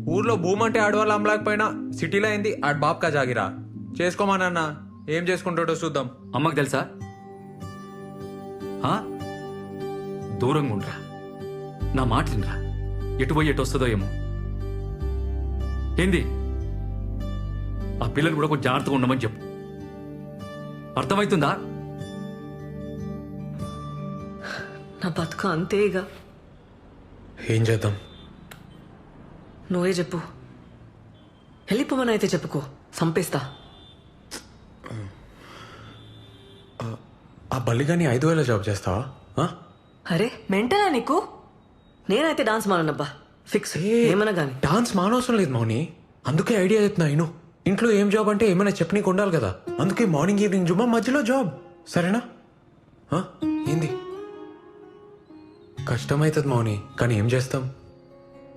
ఊర్లో భూమి అంటే ఆడవాళ్ళు అమ్మలేకపోయినా సిటీలో అయింది ఆడ బాబ్కా జాగిరా. చేసుకోమానన్నా, ఏం చేసుకుంటాడో చూద్దాం. అమ్మకు తెలుసా? ఆ? దూరంగా ఉండరా, నా మాట వినరా. ఎటు పోయి ఎటు వస్తుందో ఏమో. ఏంది ఆ పిల్లలు కూడా కొంచెం జాగ్రత్తగా ఉండమని చెప్పు. అర్థమవుతుందా? నా బతుకు అంతేగా. ఏం చేద్దాం? నువ్వే చెప్పు. వెళ్ళిపోమని అయితే చెప్పుకో, చంపేస్తా. ఆ బల్లిగాని 5,000 జాబ్ చేస్తావా? అరే మెంటనా నీకు? నేనైతే డాన్స్ మానబ్బా, ఫిక్స్. ఏమన్నా గానీ డాన్స్ మానవసరం లేదు మౌని, అందుకే ఐడియా చెప్తున్నా. ఇను ఇంట్లో ఏం జాబ్ అంటే ఏమైనా చెప్పనీకి ఉండాలి కదా, అందుకే మార్నింగ్ ఈవినింగ్ జుమ్మా, మధ్యలో జాబ్. సరేనా? ఏంది? కష్టమవుతుంది మౌని, కానీ ఏం చేస్తాం?